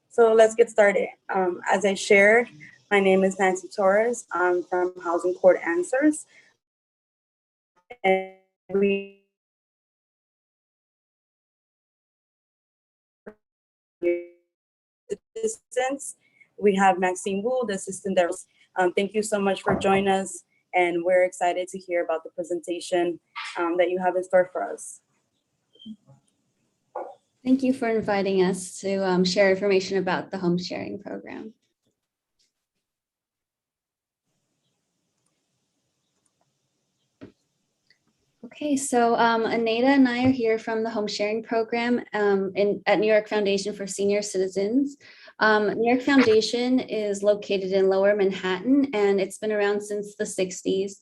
So let's get started. As I shared, my name is Nancy Torres. I'm from Housing Court Answers. And we assistants. We have Maxine Wu, the assistant there. Thank you so much for joining us, and we're excited to hear about the presentation that you have in store for us. Thank you for inviting us to share information about the home sharing program. Okay, so Aneta and I are here from the home sharing program at New York Foundation for Senior Citizens. New York Foundation is located in Lower Manhattan, and it's been around since the 60s.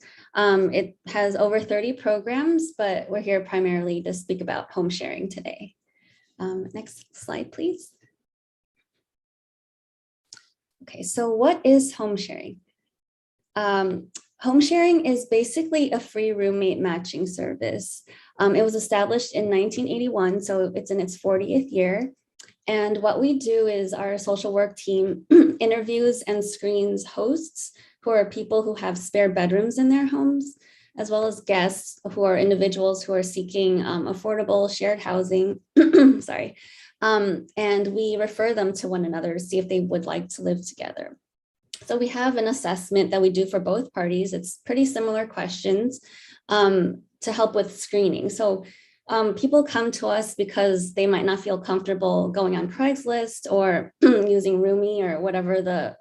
It has over 30 programs, but we're here primarily to speak about home sharing today. Next slide, please. Okay, so what is home sharing? Home sharing is basically a free roommate matching service. It was established in 1981, so it's in its 40th year. And what we do is our social work team interviews and screens hosts who are people who have spare bedrooms in their homes, as well as guests who are individuals who are seeking affordable shared housing, sorry. And we refer them to one another to see if they would like to live together. So we have an assessment that we do for both parties. It's pretty similar questions to help with screening. So people come to us because they might not feel comfortable going on Craigslist or using Roomie or whatever the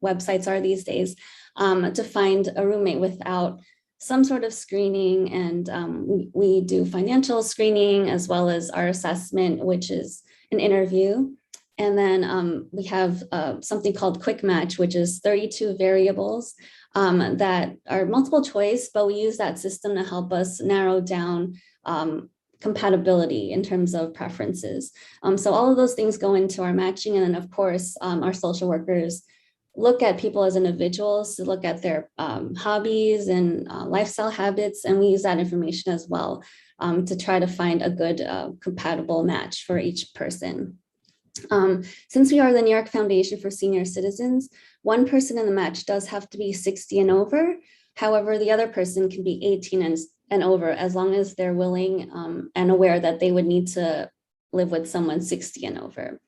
websites are these days to find a roommate without some sort of screening. And we do financial screening as well as our assessment, which is an interview. And then we have something called Quick Match, which is 32 variables that are multiple choice, but we use that system to help us narrow down compatibility in terms of preferences. So all of those things go into our matching. And then of course, our social workers look at people as individuals, to look at their hobbies and lifestyle habits. And we use that information as well to try to find a good compatible match for each person. Since we are the New York Foundation for Senior Citizens, one person in the match does have to be 60 and over. However, the other person can be 18 and over, as long as they're willing and aware that they would need to live with someone 60 and over.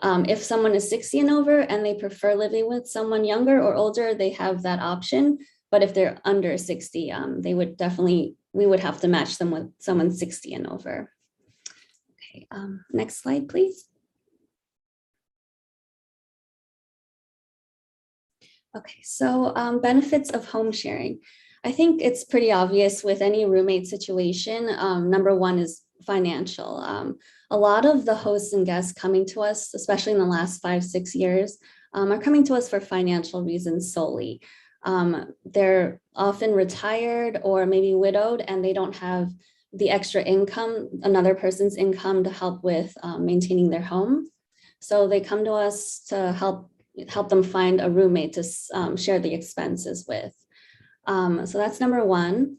If someone is 60 and over and they prefer living with someone younger or older, they have that option. But if they're under 60, we would have to match them with someone 60 and over. Okay, next slide, please. Okay, so benefits of home sharing. I think it's pretty obvious with any roommate situation. Number one is financial. A lot of the hosts and guests coming to us, especially in the last 5-6 years, are coming to us for financial reasons solely. They're often retired or maybe widowed, and they don't have the extra income, another person's income, to help with maintaining their home. So they come to us to help them find a roommate to share the expenses with. So that's number one.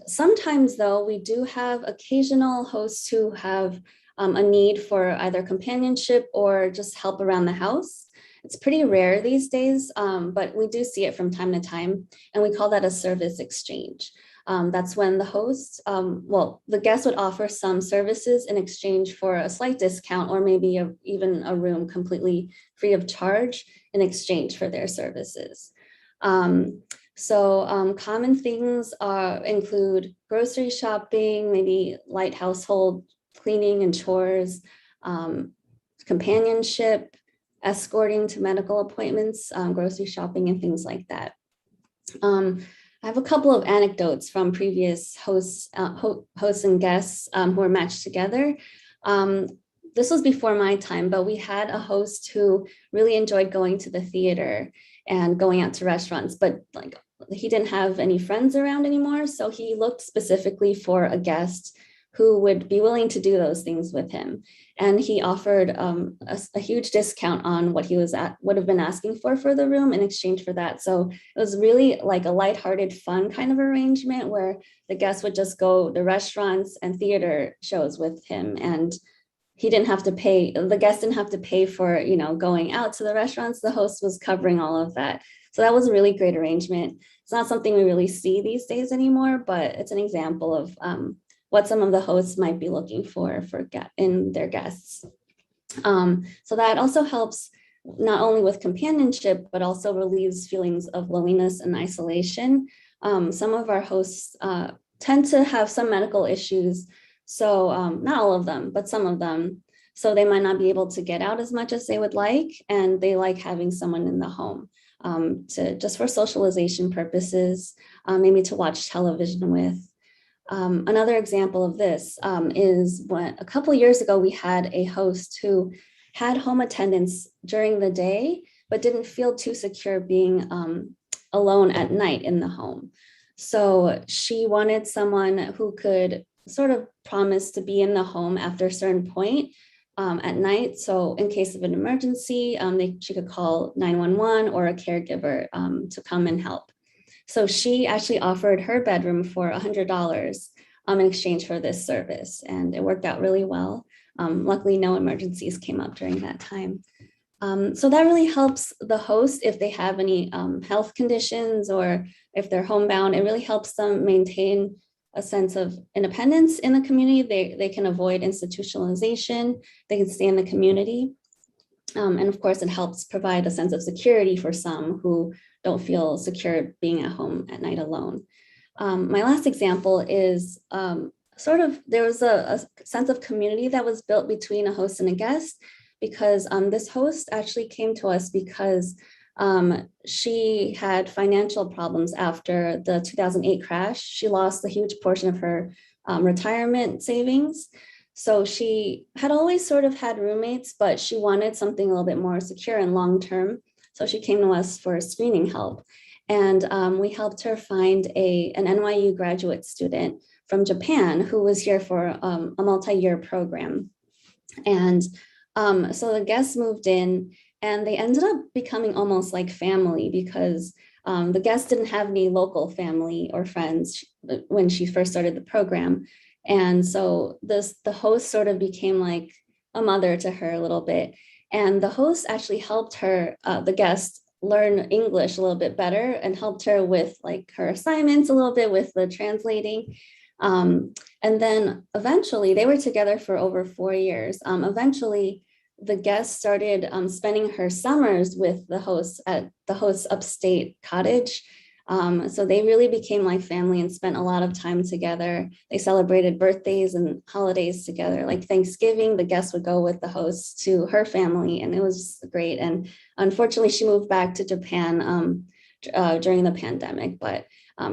Sometimes though, we do have occasional hosts who have a need for either companionship or just help around the house. It's pretty rare these days, but we do see it from time to time, and we call that a service exchange. That's when the host, the guest would offer some services in exchange for a slight discount, or maybe even a room completely free of charge in exchange for their services. So common things include grocery shopping, maybe light household cleaning and chores, companionship, escorting to medical appointments, grocery shopping, and things like that. I have a couple of anecdotes from previous hosts and guests who were matched together. This was before my time, but we had a host who really enjoyed going to the theater and going out to restaurants, but he didn't have any friends around anymore. So he looked specifically for a guest who would be willing to do those things with him. And he offered a huge discount on what he would have been asking for the room in exchange for that. So it was really like a lighthearted, fun kind of arrangement where the guests would just go to restaurants and theater shows with him, and he didn't have to pay, the guests didn't have to pay for, going out to the restaurants. The host was covering all of that. So that was a really great arrangement. It's not something we really see these days anymore, but it's an example of what some of the hosts might be looking for in their guests. So that also helps not only with companionship, but also relieves feelings of loneliness and isolation. Some of our hosts tend to have some medical issues. So not all of them, but some of them. So they might not be able to get out as much as they would like, and they like having someone in the home just for socialization purposes, maybe to watch television with. Another example of this is when a couple of years ago, we had a host who had home attendance during the day, but didn't feel too secure being alone at night in the home. So she wanted someone who could sort of promise to be in the home after a certain point at night. So in case of an emergency, she could call 911 or a caregiver to come and help. So she actually offered her bedroom for $100 in exchange for this service, and it worked out really well. Luckily, no emergencies came up during that time. So that really helps the host if they have any health conditions or if they're homebound. It really helps them maintain a sense of independence in the community. They can avoid institutionalization. They can stay in the community. And of course, it helps provide a sense of security for some who don't feel secure being at home at night alone. My last example is there was a sense of community that was built between a host and a guest, because this host actually came to us because she had financial problems after the 2008 crash. She lost a huge portion of her retirement savings. So she had always sort of had roommates, but she wanted something a little bit more secure and long-term. So she came to us for screening help. And we helped her find an NYU graduate student from Japan who was here for a multi-year program. And so the guests moved in, and they ended up becoming almost like family, because the guests didn't have any local family or friends when she first started the program. And so the host sort of became like a mother to her a little bit. And the host actually helped her, the guest, learn English a little bit better and helped her with like her assignments a little bit with the translating. And then eventually, they were together for over 4 years. Eventually, the guest started spending her summers with the host at the host's upstate cottage. So they really became like family and spent a lot of time together. They celebrated birthdays and holidays together. Like Thanksgiving, the guest would go with the host to her family, and it was great. And unfortunately, she moved back to Japan during the pandemic, but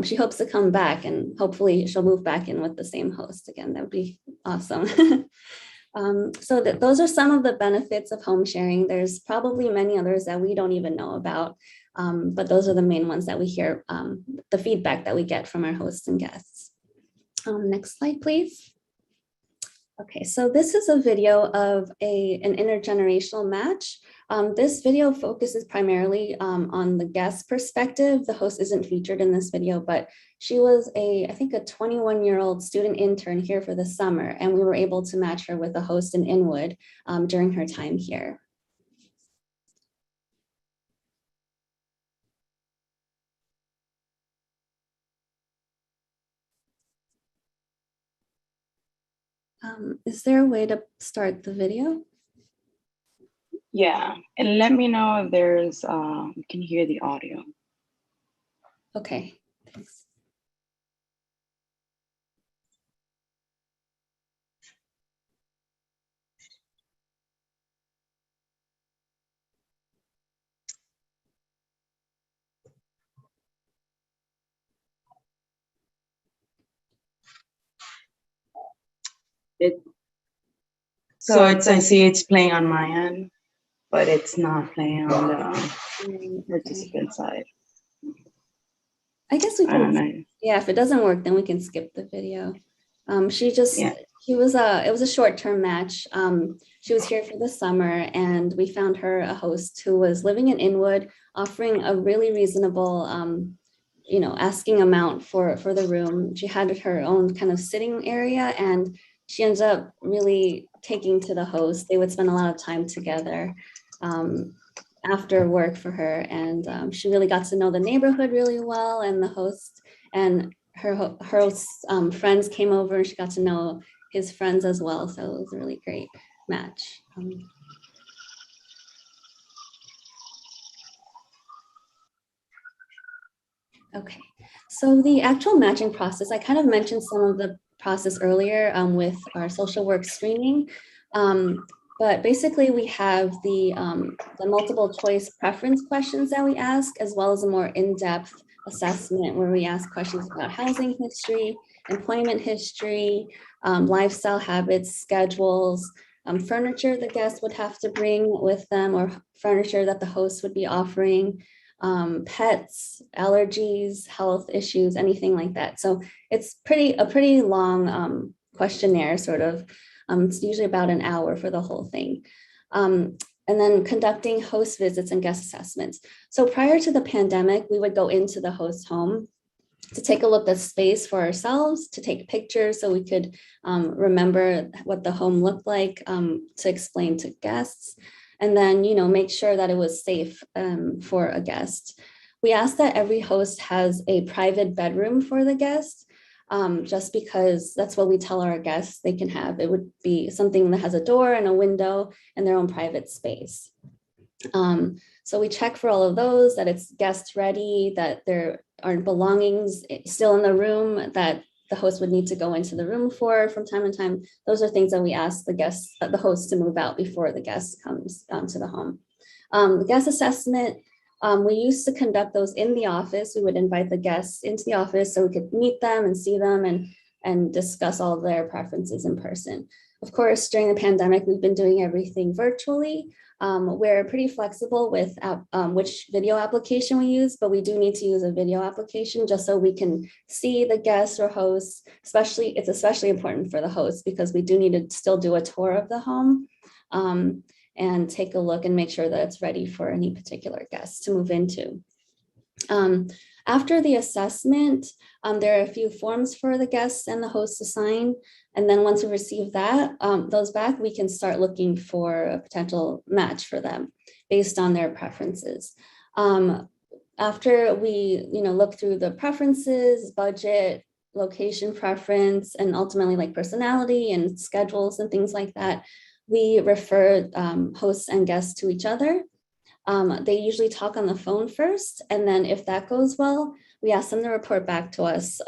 she hopes to come back, and hopefully she'll move back in with the same host again. That would be awesome. So those are some of the benefits of home sharing. There's probably many others that we don't even know about, but those are the main ones that we hear, the feedback that we get from our hosts and guests. Next slide, please. Okay, so this is a video of an intergenerational match. This video focuses primarily on the guest perspective. The host isn't featured in this video, but she was I think a 21-year-old student intern here for the summer, and we were able to match her with a host in Inwood during her time here. Is there a way to start the video? Yeah, and let me know if there's, you can hear the audio. Okay, thanks. So I see it's playing on my end, but it's not playing on the participant side. I guess we can, yeah, if it doesn't work, then we can skip the video. She just It was a short-term match. She was here for the summer, and we found her a host who was living in Inwood, offering a really reasonable, asking amount for the room. She had her own kind of sitting area, and she ends up really taking to the host. They would spend a lot of time together after work for her, and she really got to know the neighborhood really well, and the host and her host's friends came over, and she got to know his friends as well. So it was a really great match. Okay, so the actual matching process, I kind of mentioned some of the process earlier with our social work screening. But basically we have the multiple choice preference questions that we ask, as well as a more in-depth assessment where we ask questions about housing history, employment history, lifestyle habits, schedules, furniture the guest would have to bring with them, or furniture that the host would be offering, pets, allergies, health issues, anything like that. So it's a pretty long questionnaire, sort of. It's usually about an hour for the whole thing. And then conducting host visits and guest assessments. So prior to the pandemic, we would go into the host's home to take a look at space for ourselves, to take pictures so we could remember what the home looked like, to explain to guests, and then, make sure that it was safe for a guest. We ask that every host has a private bedroom for the guest, just because that's what we tell our guests they can have. It would be something that has a door and a window and their own private space. So we check for all of those, that it's guest ready, that there aren't belongings still in the room that the host would need to go into the room for from time to time. Those are things that we ask the host to move out before the guest comes to the home. The guest assessment, we used to conduct those in the office. We would invite the guests into the office so we could meet them and see them and discuss all their preferences in person. Of course, during the pandemic, we've been doing everything virtually. We're pretty flexible with which video application we use, but we do need to use a video application just so we can see the guests or hosts. It's especially important for the host because we do need to still do a tour of the home and take a look and make sure that it's ready for any particular guest to move into. After the assessment, there are a few forms for the guests and the host to sign. And then once we receive those back, we can start looking for a potential match for them based on their preferences. After we look through the preferences, budget, location preference, and ultimately like personality and schedules and things like that, we refer hosts and guests to each other. They usually talk on the phone first, and then if that goes well, we ask them to report back to us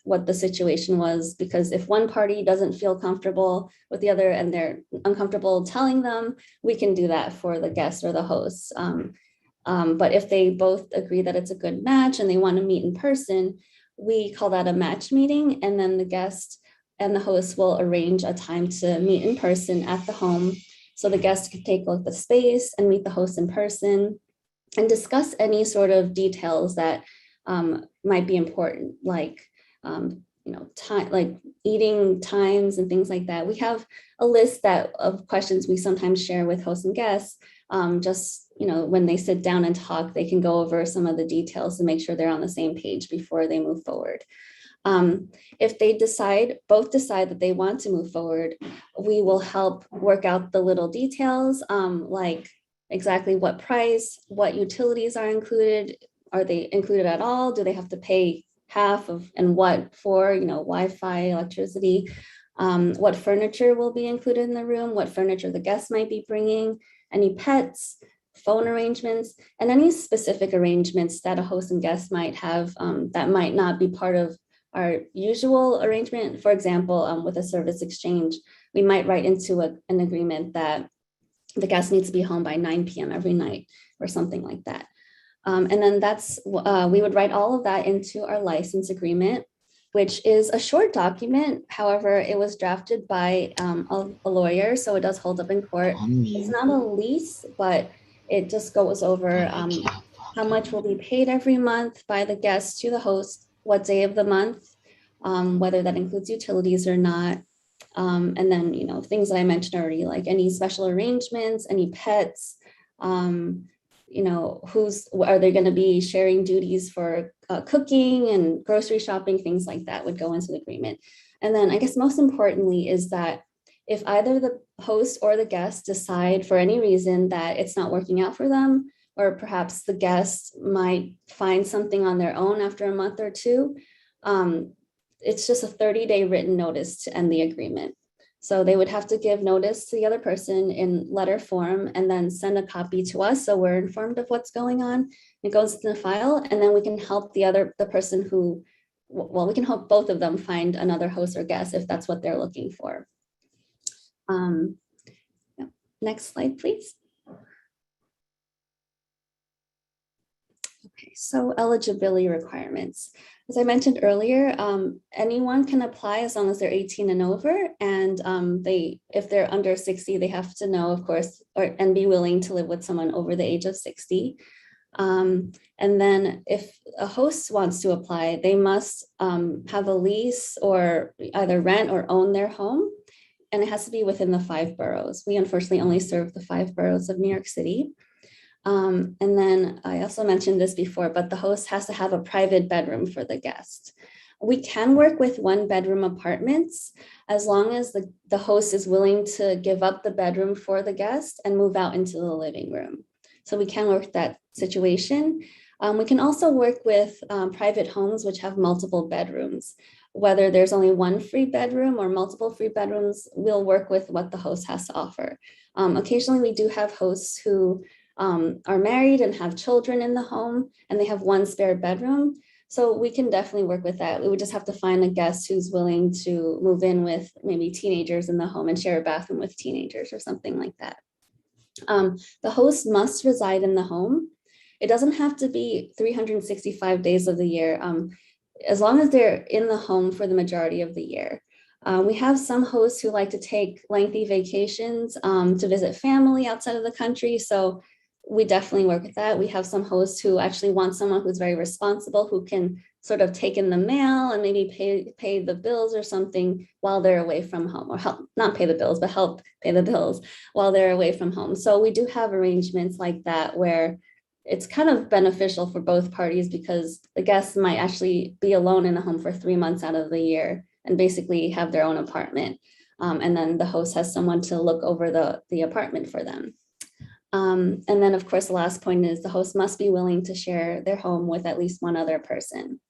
what the situation was, because if one party doesn't feel comfortable with the other and they're uncomfortable telling them, we can do that for the guest or the host. But if they both agree that it's a good match and they want to meet in person, we call that a match meeting, and then the guest and the host will arrange a time to meet in person at the home. So the guest can take a look at the space and meet the host in person and discuss any sort of details that might be important, like time, like eating times and things like that. We have a list of questions we sometimes share with hosts and guests. When they sit down and talk, they can go over some of the details to make sure they're on the same page before they move forward. If they both decide that they want to move forward, we will help work out the little details, like exactly what price, what utilities are included. Are they included at all? Do they have to pay half of, and what for, Wi-Fi, electricity, what furniture will be included in the room, what furniture the guests might be bringing, any pets, phone arrangements, and any specific arrangements that a host and guest might have that might not be part of our usual arrangement. For example, with a service exchange, we might write into an agreement that the guest needs to be home by 9 p.m. every night or something like that. And then we would write all of that into our license agreement, which is a short document. However, it was drafted by a lawyer, so it does hold up in court. It's not a lease, but it just goes over how much will be paid every month by the guest to the host, what day of the month, whether that includes utilities or not, And then, you know, things that I mentioned already, like any special arrangements, any pets, you know, are they going to be sharing duties for cooking and grocery shopping, things like that would go into the agreement. And then I guess most importantly is that if either the host or the guest decide for any reason that it's not working out for them, or perhaps the guest might find something on their own after a month or two, it's just a 30-day written notice to end the agreement. So they would have to give notice to the other person in letter form and then send a copy to us, so we're informed of what's going on. It goes in the file, and then we can help the person who, well, we can help both of them find another host or guest if that's what they're looking for. Next slide, please. Okay, so eligibility requirements. As I mentioned earlier, anyone can apply as long as they're 18 and over, and if they're under 60, they have to know, of course, and be willing to live with someone over the age of 60. And then if a host wants to apply, they must have a lease or either rent or own their home, and it has to be within the 5 boroughs. We unfortunately only serve the 5 boroughs of New York City. And then I also mentioned this before, but the host has to have a private bedroom for the guest. We can work with 1-bedroom apartments as long as the host is willing to give up the bedroom for the guest and move out into the living room. So we can work that situation. We can also work with private homes which have multiple bedrooms. Whether there's only 1 free bedroom or multiple free bedrooms, we'll work with what the host has to offer. Occasionally we do have hosts who are married and have children in the home, and they have 1 spare bedroom. So we can definitely work with that. We would just have to find a guest who's willing to move in with maybe teenagers in the home and share a bathroom with teenagers or something like that. The host must reside in the home. It doesn't have to be 365 days of the year, as long as they're in the home for the majority of the year. We have some hosts who like to take lengthy vacations to visit family outside of the country. So we definitely work with that. We have some hosts who actually want someone who's very responsible, who can sort of take in the mail and maybe pay the bills or something while they're away from home, or help not pay the bills, but help pay the bills while they're away from home. So we do have arrangements like that where it's kind of beneficial for both parties, because the guests might actually be alone in a home for 3 months out of the year and basically have their own apartment. And then the host has someone to look over the apartment for them. And then, of course, the last point is the host must be willing to share their home with at least 1 other person.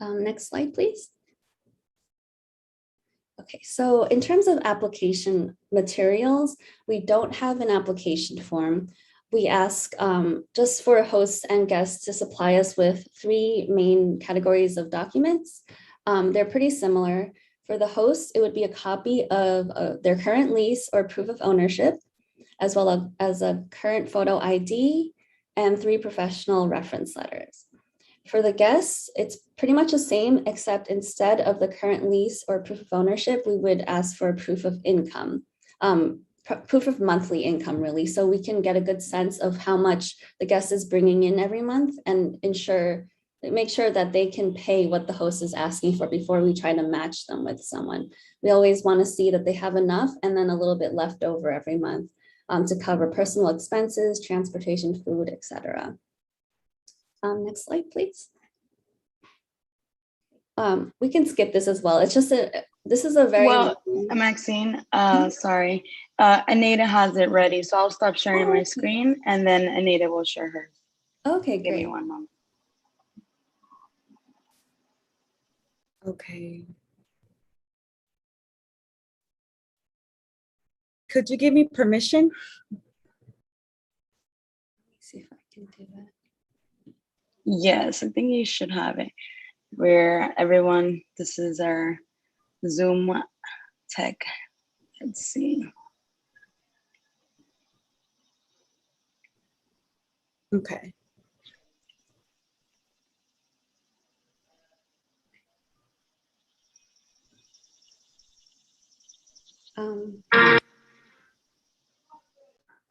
Next slide, please. Okay, so in terms of application materials, we don't have an application form. We ask just for hosts and guests to supply us with 3 main categories of documents. They're pretty similar. For the host, it would be a copy of their current lease or proof of ownership, as well as a current photo ID and 3 professional reference letters. For the guests, it's pretty much the same, except instead of the current lease or proof of ownership, we would ask for a proof of income, proof of monthly income, really, so we can get a good sense of how much the guest is bringing in every month and make sure that they can pay what the host is asking for before we try to match them with someone. We always want to see that they have enough and then a little bit left over every month to cover personal expenses, transportation, food, etc. Next slide, please. We can skip this as well. It's just this is a very— Well, Maxine, sorry. Anita has it ready, so I'll stop sharing my screen and then Anita will share hers. Okay, Give me great. 1 moment. Okay. Could you give me permission? Let me see if I can do that. Yes, I think you should have it. Where everyone, this is our Zoom tech. Let's see. Okay.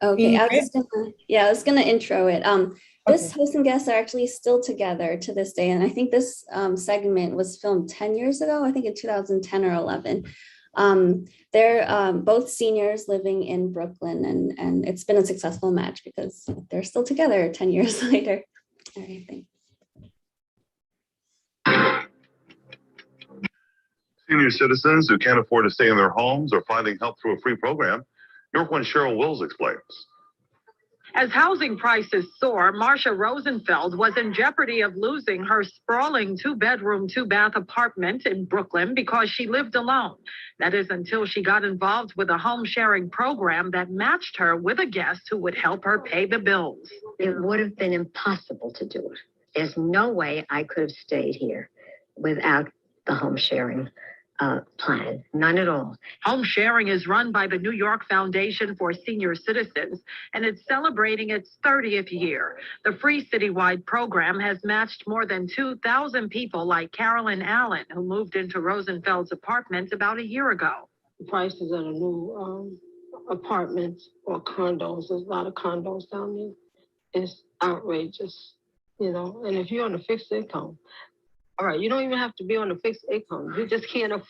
Okay, I was gonna intro it. This Okay. host and guests are actually still together to this day, and I think this segment was filmed 10 years ago. I think in 2010 or 11. They're both seniors living in Brooklyn, and it's been a successful match because they're still together 10 years later. All right, thanks. Senior citizens who can't afford to stay in their homes are finding help through a free program. York One Cheryl Wills explains. As housing prices soar, Marcia Rosenfeld was in jeopardy of losing her sprawling 2-bedroom, 2-bath apartment in Brooklyn because she lived alone. That is until she got involved with a home sharing program that matched her with a guest who would help her pay the bills. It would have been impossible to do it. There's no way I could have stayed here without the home sharing plan. None at all. Home sharing is run by the New York Foundation for Senior Citizens, and it's celebrating its 30th year. The free citywide program has matched more than 2,000 people like Carolyn Allen, who moved into Rosenfeld's apartment about a year ago. The prices of the new apartments or condos, there's a lot of condos down there. It's outrageous, you know, and if you're on a fixed income, all right, you don't even have to be on a fixed income. You just can't,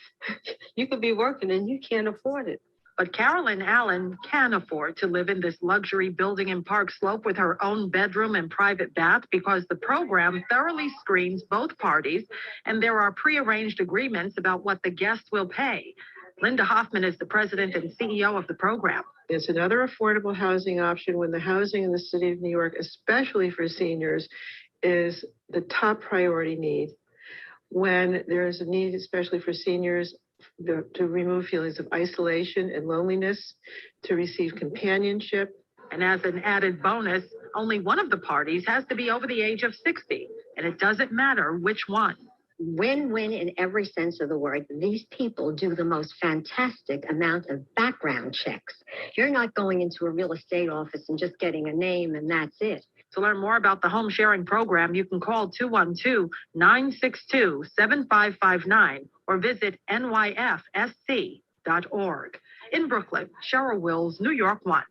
you could be working and you can't afford it. But Carolyn Allen can afford to live in this luxury building in Park Slope with her own bedroom and private bath because the program thoroughly screens both parties and there are prearranged agreements about what the guest will pay. Linda Hoffman is the president and CEO of the program. It's another affordable housing option when the housing in the city of New York, especially for seniors, is the top priority need. When there is a need, especially for seniors, to remove feelings of isolation and loneliness, to receive companionship. And as an added bonus, only one of the parties has to be over the age of 60, and it doesn't matter which one. Win-win in every sense of the word. These people do the most fantastic amount of background checks. You're not going into a real estate office and just getting a name and that's it. To learn more about the home sharing program, you can call 212-962-7559 or visit nyfsc.org. In Brooklyn, Cheryl Wills, New York One.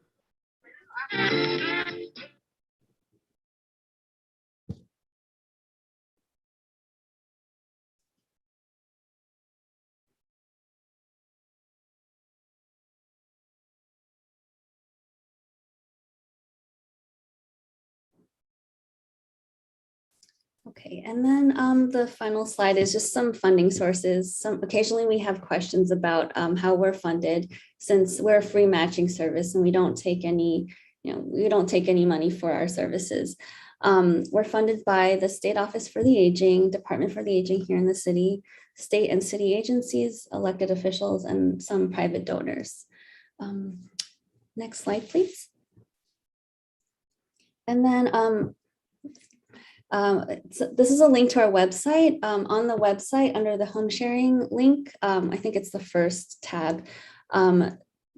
Okay, and then the final slide is just some funding sources. Occasionally we have questions about how we're funded, since we're a free matching service and we don't take any, we don't take any money for our services. We're funded by the State Office for the Aging, Department for the Aging here in the city, state and city agencies, elected officials, and some private donors. Next slide, please. And then so this is a link to our website. On the website, under the home sharing link, I think it's the first tab.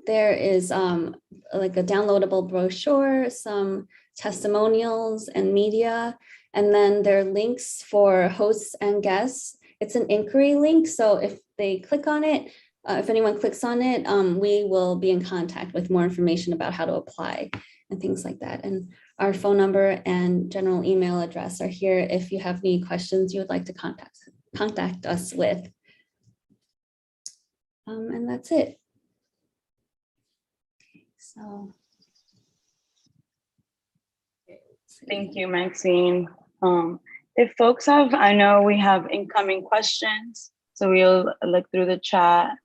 There is like a downloadable brochure, some testimonials and media, and then there are links for hosts and guests. It's an inquiry link, so if they click on it, if anyone clicks on it, we will be in contact with more information about how to apply and things like that. And our phone number and general email address are here if you have any questions you would like to contact us with. And that's it. So. Thank you, Maxine. If folks have, I know we have incoming questions, so we'll look through the chat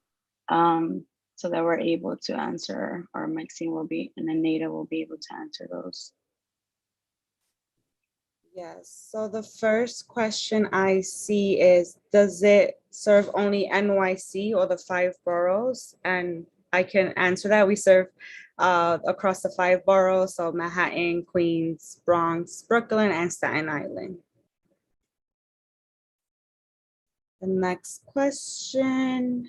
so that we're able to answer, or Maxine will be, and then Nada will be able to answer those. Yes, so the first question I see is, does it serve only NYC or the 5 boroughs? And I can answer that. We serve across the 5 boroughs, so Manhattan, Queens, Bronx, Brooklyn, and Staten Island. The next question.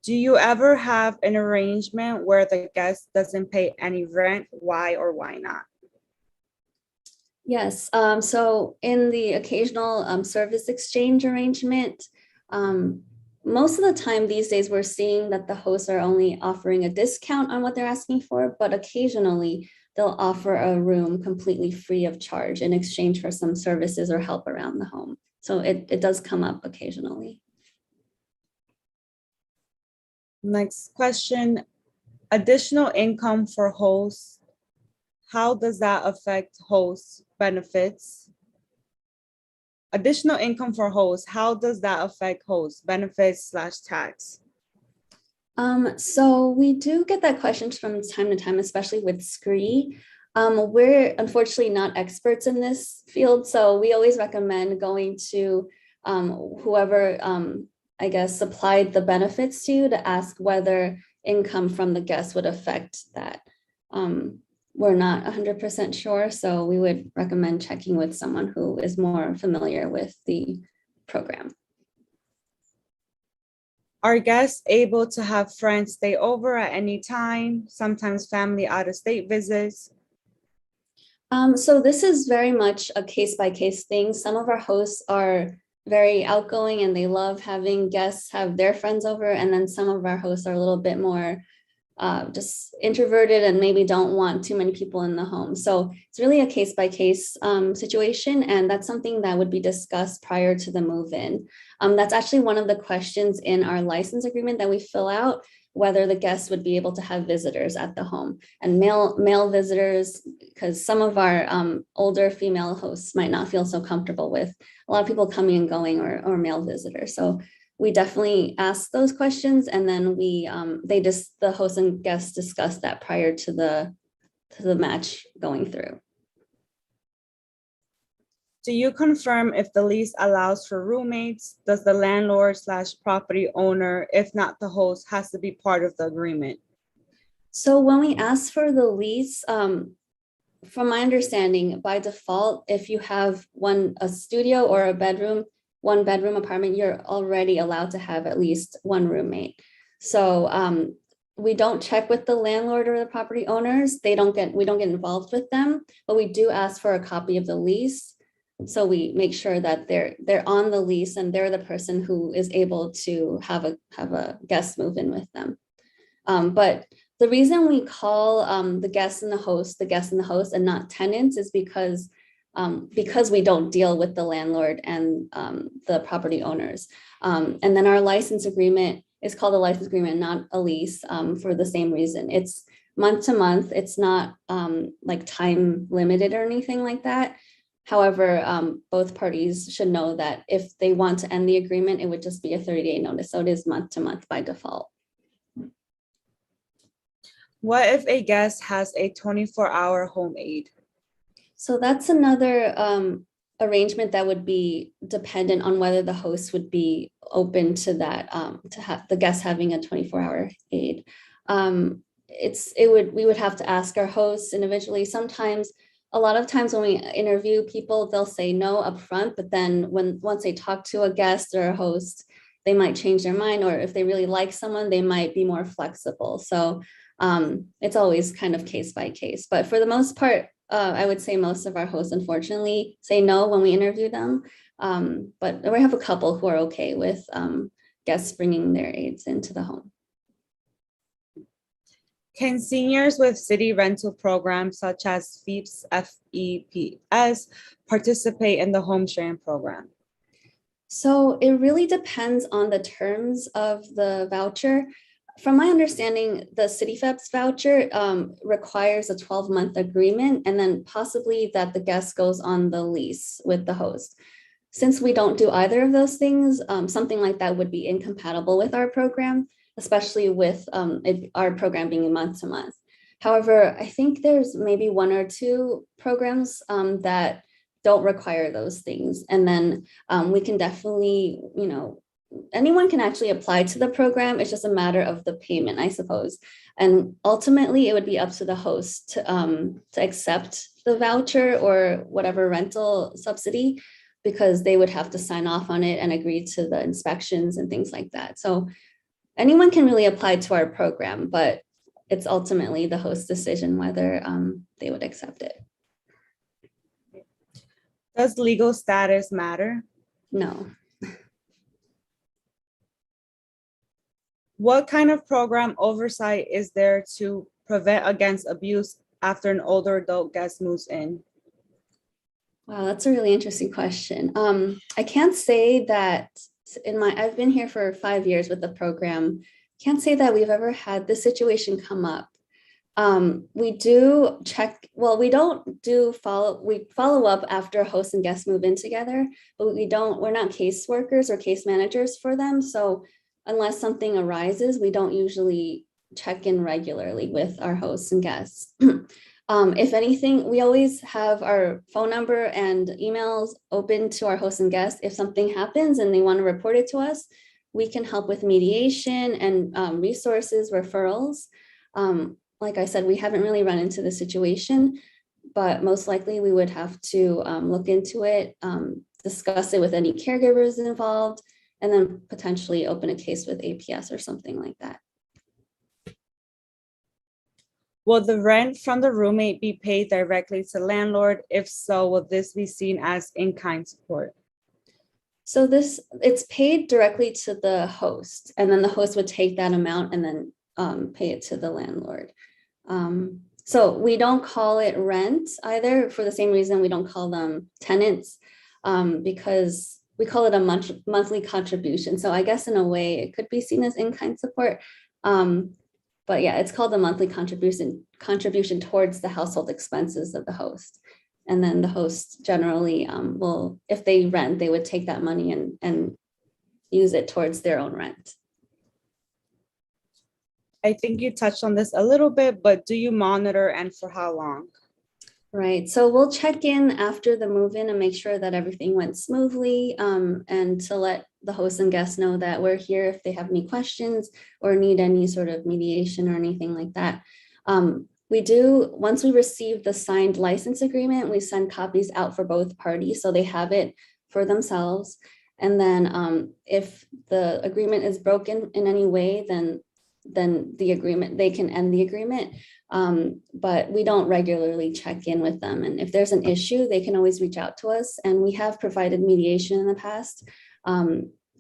Do you ever have an arrangement where the guest doesn't pay any rent? Why or why not? Yes, so in the occasional service exchange arrangement, most of the time these days we're seeing that the hosts are only offering a discount on what they're asking for, but occasionally they'll offer a room completely free of charge in exchange for some services or help around the home. So it does come up occasionally. Next question, additional income for hosts. How does that affect host benefits? Additional income for hosts, how does that affect host benefits / tax? So we do get that question from time to time, especially with SCREE. We're unfortunately not experts in this field, so we always recommend going to whoever, I guess, supplied the benefits to you to ask whether income from the guest would affect that. We're not 100% sure, so we would recommend checking with someone who is more familiar with the program. Are guests able to have friends stay over at any time, sometimes family out-of-state visits? So this is very much a case-by-case thing. Some of our hosts are very outgoing and they love having guests have their friends over, and then some of our hosts are a little bit more just introverted and maybe don't want too many people in the home. So it's really a case-by-case situation, and that's something that would be discussed prior to the move-in. That's actually one of the questions in our license agreement that we fill out, whether the guests would be able to have visitors at the home, and male visitors, because some of our older female hosts might not feel so comfortable with a lot of people coming and going, or male visitors. So we definitely ask those questions, and then the host and guests discuss that prior to the match going through. Do you confirm if the lease allows for roommates? Does the landlord / property owner, if not the host, has to be part of the agreement? So when we ask for the lease, from my understanding, by default, if you have a studio or a bedroom, one bedroom apartment, you're already allowed to have at least one roommate. So we don't check with the landlord or the property owners. We don't get involved with them, but we do ask for a copy of the lease. So we make sure that they're on the lease and they're the person who is able to have a guest move in with them. But the reason we call the guests and the host and not tenants is because we don't deal with the landlord and the property owners. And then our license agreement is called a license agreement, not a lease, for the same reason. It's month to month. It's not like time limited or anything like that. However, both parties should know that if they want to end the agreement, it would just be a 30-day notice. So it is month to month by default. What if a guest has a 24-hour home aide? So that's another arrangement that would be dependent on whether the host would be open to that, to have the guest having a 24-hour aide. We would have to ask our hosts individually. A lot of times when we interview people, they'll say no up front, but then once they talk to a guest or a host, they might change their mind, or if they really like someone, they might be more flexible. So it's always kind of case by case, but for the most part, I would say most of our hosts, unfortunately, say no when we interview them. But we have a couple who are okay with guests bringing their aides into the home. Can seniors with city rental programs such as FEPS participate in the home sharing program? So it really depends on the terms of the voucher. From my understanding, the City FEPS voucher requires a 12-month agreement, and then possibly that the guest goes on the lease with the host. Since we don't do either of those things, something like that would be incompatible with our program, especially with our program being month to month. However, I think there's maybe one or two programs that don't require those things. And then we can definitely, anyone can actually apply to the program. It's just a matter of the payment, I suppose. And ultimately, it would be up to the host to accept the voucher or whatever rental subsidy, because they would have to sign off on it and agree to the inspections and things like that. So anyone can really apply to our program, but it's ultimately the host's decision whether they would accept it. Does legal status matter? No. What kind of program oversight is there to prevent against abuse after an older adult guest moves in? Wow, that's a really interesting question. I can't say that I've been here for 5 years with the program. can't say that we've ever had this situation come up. We do check, well, we don't do we follow up after host and guests move in together, but we're not caseworkers or case managers for them. So unless something arises, we don't usually check in regularly with our hosts and guests. If anything, we always have our phone number and emails open to our hosts and guests. If something happens and they want to report it to us, we can help with mediation and resources, referrals. Like I said, we haven't really run into the situation, but most likely we would have to look into it, discuss it with any caregivers involved, and then potentially open a case with APS or something like that. Will the rent from the roommate be paid directly to landlord? If so, will this be seen as in-kind support? So it's paid directly to the host, and then the host would take that amount and then pay it to the landlord. So we don't call it rent either, for the same reason we don't call them tenants, because we call it a monthly contribution. So I guess in a way it could be seen as in-kind support. But yeah, it's called a monthly contribution towards the household expenses of the host. And then the host generally will, if they rent, they would take that money and use it towards their own rent. I think you touched on this a little bit, but do you monitor and for how long? Right, so we'll check in after the move-in and make sure that everything went smoothly, and to let the hosts and guests know that we're here if they have any questions or need any sort of mediation or anything like that. We do, once we receive the signed license agreement, we send copies out for both parties so they have it for themselves. And then if the agreement is broken in any way, then the agreement, they can end the agreement. But we don't regularly check in with them. And if there's an issue, they can always reach out to us. And we have provided mediation in the past,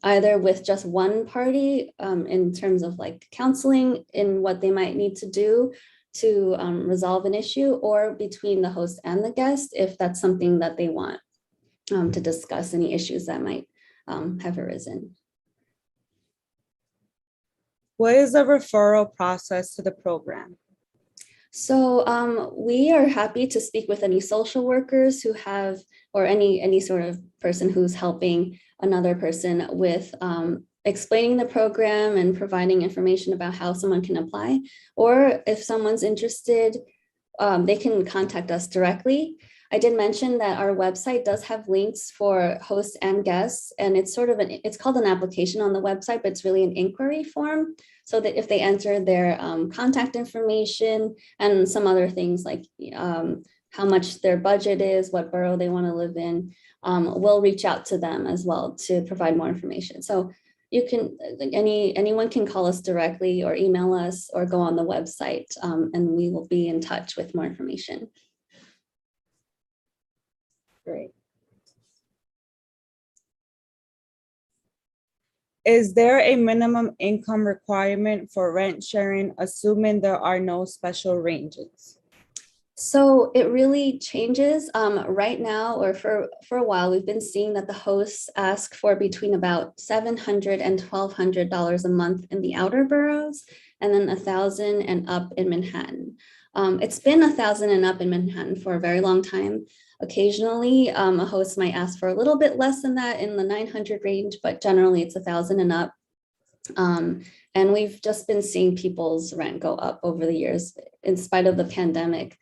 either with just one party in terms of like counseling in what they might need to do to resolve an issue, or between the host and the guest, if that's something that they want to discuss any issues that might have arisen. What is the referral process to the program? So we are happy to speak with any social workers who have, or any sort of person who's helping another person with explaining the program and providing information about how someone can apply. Or if someone's interested, they can contact us directly. I did mention that our website does have links for hosts and guests, and it's sort of it's called an application on the website, but it's really an inquiry form. So that if they enter their contact information and some other things like how much their budget is, what borough they want to live in, we'll reach out to them as well to provide more information. So you can, anyone can call us directly or email us or go on the website, and we will be in touch with more information. Great. Is there a minimum income requirement for rent sharing, assuming there are no special ranges? So it really changes. Right now, or for a while, we've been seeing that the hosts ask for between about $700 and $1,200 a month in the outer boroughs, and then $1,000 and up in Manhattan. It's been $1,000 and up in Manhattan for a very long time. Occasionally, a host might ask for a little bit less than that in the 900 range, but generally it's $1,000 and up. And we've just been seeing people's rent go up over the years in spite of the pandemic.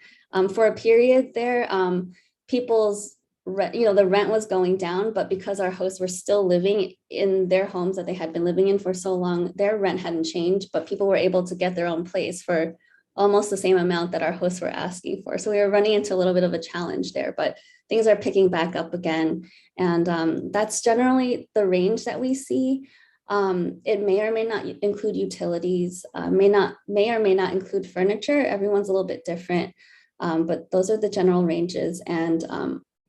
For a period there, people's rent, the rent was going down, but because our hosts were still living in their homes that they had been living in for so long, their rent hadn't changed, but people were able to get their own place for almost the same amount that our hosts were asking for. So we were running into a little bit of a challenge there, but things are picking back up again. And that's generally the range that we see. It may or may not include utilities, may or may not include furniture. Everyone's a little bit different, but those are the general ranges. And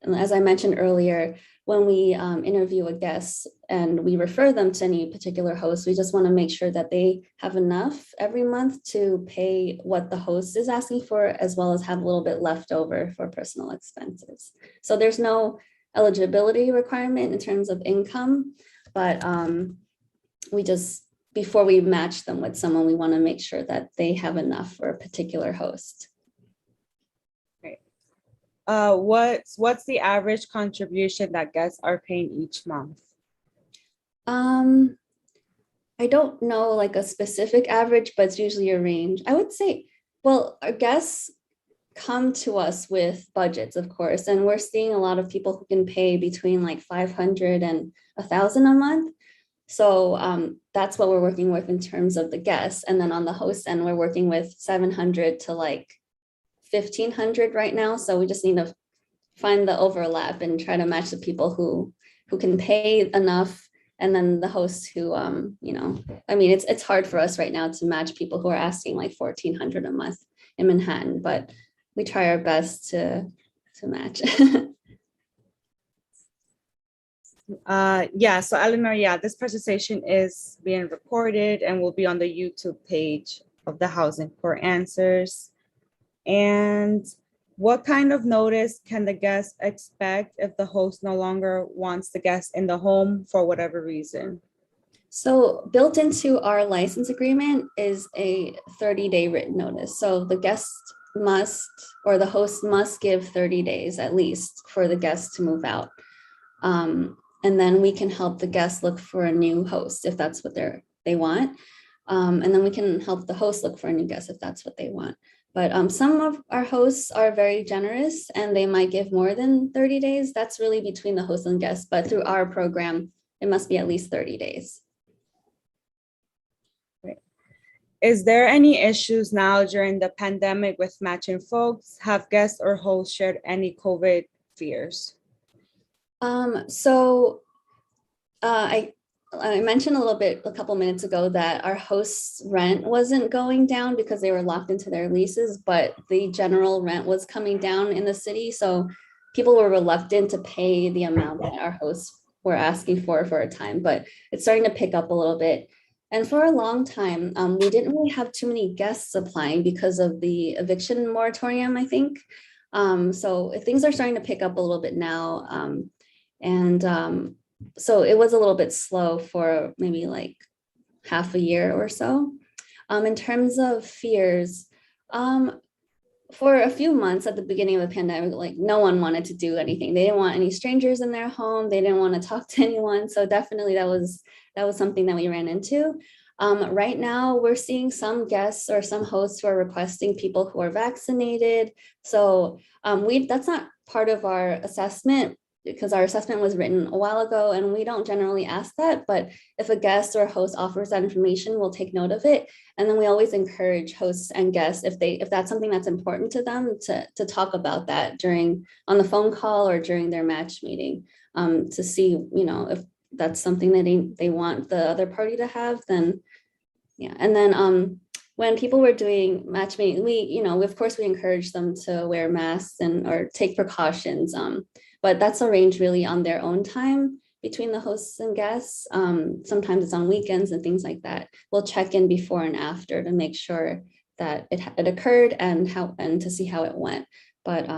as I mentioned earlier, when we interview a guest and we refer them to any particular host, we just want to make sure that they have enough every month to pay what the host is asking for, as well as have a little bit left over for personal expenses. So there's no eligibility requirement in terms of income, but we just before we match them with someone, we want to make sure that they have enough for a particular host. What's the average contribution that guests are paying each month? I don't know like a specific average, but it's usually a range. I would say, well, our guests come to us with budgets, of course, and we're seeing a lot of people who can pay between like 500 and 1,000 a month. So that's what we're working with in terms of the guests. And then on the host end, we're working with 700 to like 1,500 right now. So we just need to find the overlap and try to match the people who can pay enough. And then the hosts who, you know, I mean, it's hard for us right now to match people who are asking like 1,400 a month in Manhattan, but we try our best to match. Yeah, so Eleanor, yeah, this presentation is being recorded and will be on the YouTube page of the Housing for Answers. And what kind of notice can the guest expect if the host no longer wants the guest in the home for whatever reason? So built into our license agreement is a 30-day written notice. So the guest must, or the host must give 30 days at least for the guest to move out. And then we can help the guest look for a new host if that's what they want. And then we can help the host look for a new guest if that's what they want. But some of our hosts are very generous and they might give more than 30 days. That's really between the host and guest, but through our program, it must be at least 30 days. Is there any issues now during the pandemic with matching folks? Have guests or hosts shared any COVID fears? I mentioned a couple minutes ago that our hosts' rent wasn't going down because they were locked into their leases, but the general rent was coming down in the city. So people were reluctant to pay the amount that our hosts were asking for a time, but it's starting to pick up a little bit. And for a long time, we didn't really have too many guests applying because of the eviction moratorium, I think. So things are starting to pick up a little bit now. So it was a little bit slow for maybe like half a year or so. In terms of fears, for a few months at the beginning of the pandemic, like no one wanted to do anything. They didn't want any strangers in their home. They didn't want to talk to anyone. So definitely that was something that we ran into. Right now, we're seeing some guests or some hosts who are requesting people who are vaccinated. So that's not part of our assessment because our assessment was written a while ago and we don't generally ask that. But if a guest or a host offers that information, we'll take note of it. And then we always encourage hosts and guests, if that's something that's important to them, to talk about that on the phone call or during their match meeting, to see, you know, if that's something that they want the other party to have, then yeah. And then when people were doing matchmaking, of course we encourage them to wear masks or take precautions, but that's arranged really on their own time between the hosts and guests. Sometimes it's on weekends and things like that. We'll check in before and after to make sure that it occurred and to see how it went. But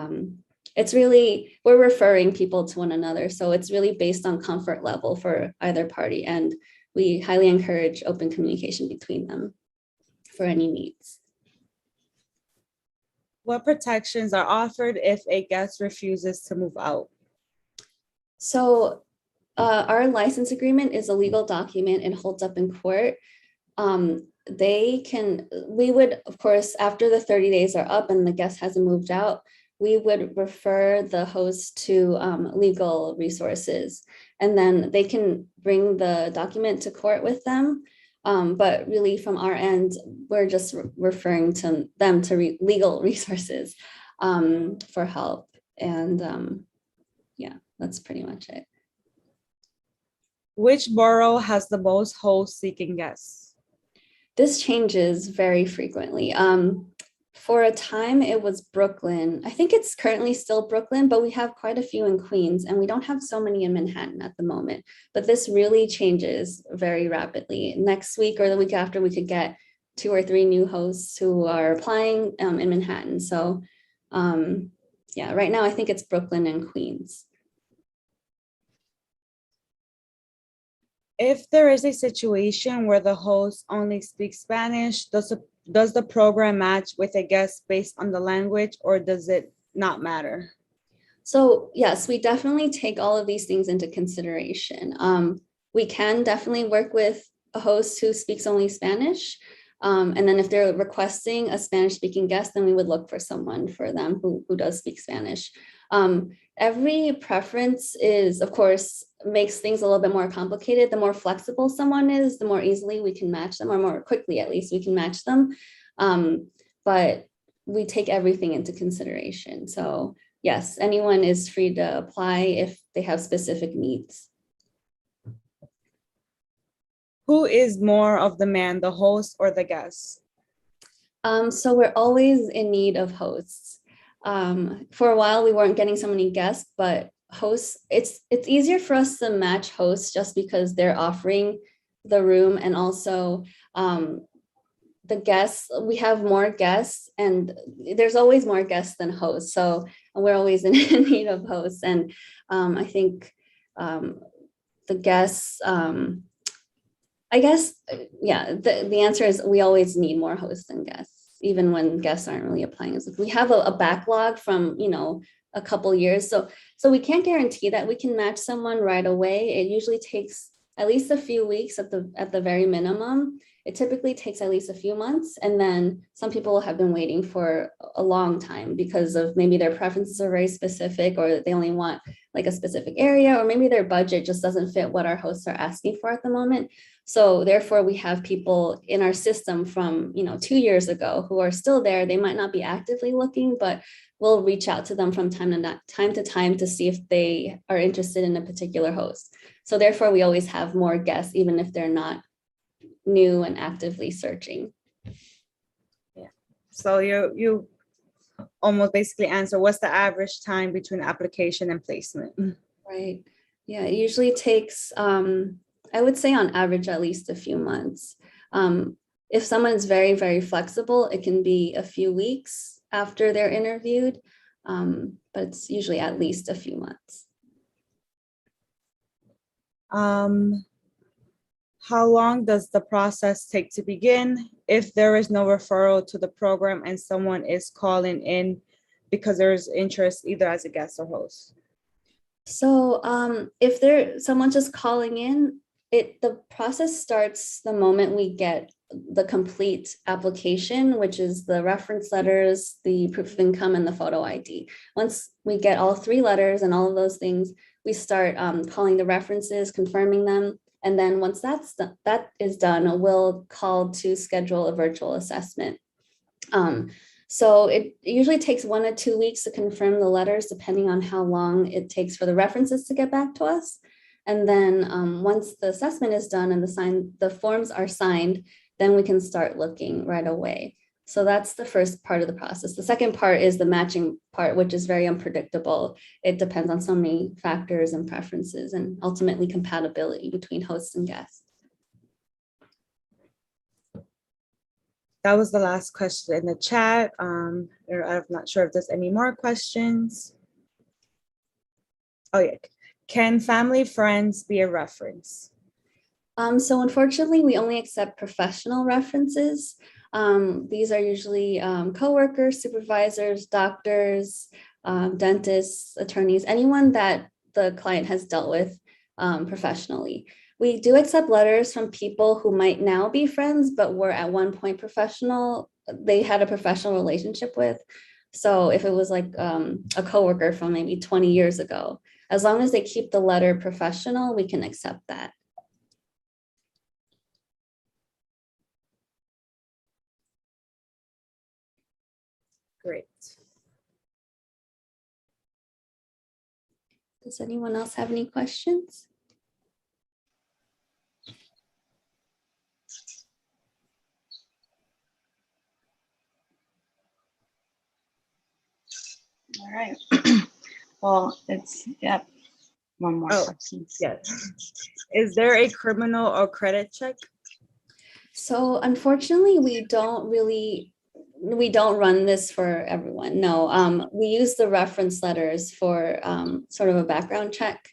it's really, we're referring people to one another. So it's really based on comfort level for either party. And we highly encourage open communication between them for any needs. What protections are offered if a guest refuses to move out? So our license agreement is a legal document. It holds up in court. We would, of course, after the 30 days are up and the guest hasn't moved out, we would refer the host to legal resources, and then they can bring the document to court with them. But really from our end, we're just referring to them to legal resources for help. And yeah, that's pretty much it. Which borough has the most host seeking guests? This changes very frequently. For a time, it was Brooklyn. I think it's currently still Brooklyn, but we have quite a few in Queens, and we don't have so many in Manhattan at the moment. But this really changes very rapidly. Next week or the week after, we could get 2 or 3 new hosts who are applying in Manhattan. So yeah, right now, I think it's Brooklyn and Queens. If there is a situation where the host only speaks Spanish, does the program match with a guest based on the language, or does it not matter? So yes, we definitely take all of these things into consideration. We can definitely work with a host who speaks only Spanish. And then if they're requesting a Spanish speaking guest, then we would look for someone for them who does speak Spanish. Every preference is, of course, makes things a little bit more complicated. The more flexible someone is, the more easily we can match them, or more quickly at least we can match them. But we take everything into consideration. So yes, anyone is free to apply if they have specific needs. Who is more of the man, the host or the guest? So we're always in need of hosts. For a while, we weren't getting so many guests, but hosts, it's easier for us to match hosts just because they're offering the room, and also the guests, we have more guests, and there's always more guests than hosts. So we're always in need of hosts. And I think the guests, I guess, yeah, the answer is we always need more hosts than guests, even when guests aren't really applying. We have a backlog from, a couple years. So we can't guarantee that we can match someone right away. It usually takes at least a few weeks at the very minimum. It typically takes at least a few months. And then some people have been waiting for a long time because of maybe their preferences are very specific, or they only want like a specific area, or maybe their budget just doesn't fit what our hosts are asking for at the moment. So therefore we have people in our system from, 2 years ago who are still there. They might not be actively looking, but we'll reach out to them from time to time to see if they are interested in a particular host. So therefore we always have more guests, even if they're not new and actively searching. Yeah. So you almost basically answer, what's the average time between application and placement? Right. Yeah, it usually takes, I would say on average, at least a few months. If someone's very, very flexible, it can be a few weeks after they're interviewed, but it's usually at least a few months. How long does the process take to begin if there is no referral to the program and someone is calling in because there's interest either as a guest or host? So if someone's just calling in, the process starts the moment we get the complete application, which is the reference letters, the proof of income, and the photo ID. Once we get all 3 letters and all of those things, we start calling the references, confirming them. And then once that is done, we'll call to schedule a virtual assessment. So it usually takes 1 to 2 weeks to confirm the letters, depending on how long it takes for the references to get back to us. And then once the assessment is done and the forms are signed, then we can start looking right away. So that's the first part of the process. The second part is the matching part, which is very unpredictable. It depends on so many factors and preferences, and ultimately compatibility between hosts and guests. That was the last question in the chat. I'm not sure if there's any more questions. Oh yeah, can family friends be a reference? So unfortunately, we only accept professional references. These are usually coworkers, supervisors, doctors, dentists, attorneys, anyone that the client has dealt with professionally. We do accept letters from people who might now be friends, but were at one point professional. They had a professional relationship with. So if it was like a coworker from maybe 20 years ago, as long as they keep the letter professional, we can accept that. Great. Does anyone else have any questions? All right. Well, one more question. Yes. Is there a criminal or credit check? So unfortunately, we don't run this for everyone. No, we use the reference letters for sort of a background check.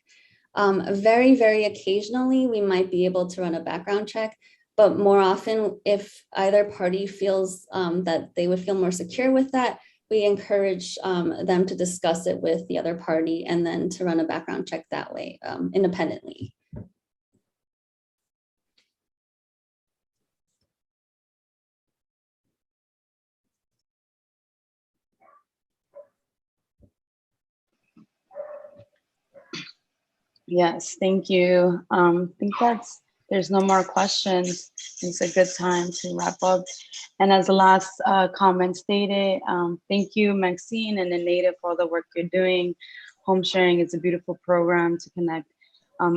Very, very occasionally, we might be able to run a background check, but more often, if either party feels that they would feel more secure with that, we encourage them to discuss it with the other party and then to run a background check that way, independently. Yes, thank you. I think there's no more questions. It's a good time to wrap up. And as the last comment stated, thank you, Maxine and the Native, for all the work you're doing. Homesharing is a beautiful program to connect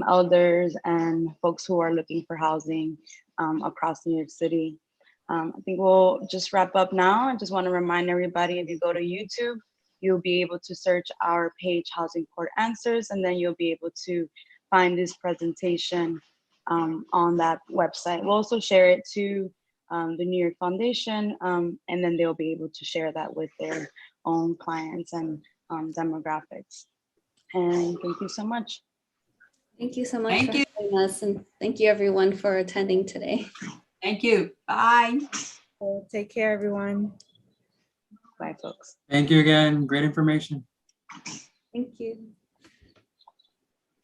elders and folks who are looking for housing across New York City. I think we'll just wrap up now. I just want to remind everybody, if you go to YouTube, you'll be able to search our page, Housing Court Answers, and then you'll be able to find this presentation on that website. We'll also share it to the New York Foundation, and then they'll be able to share that with their own clients and demographics. And thank you so much. Thank you so much Thank for you. having us, and thank you everyone for attending today. Thank you. Bye. So take care, everyone. Bye, folks. Thank you again. Great information. Thank you.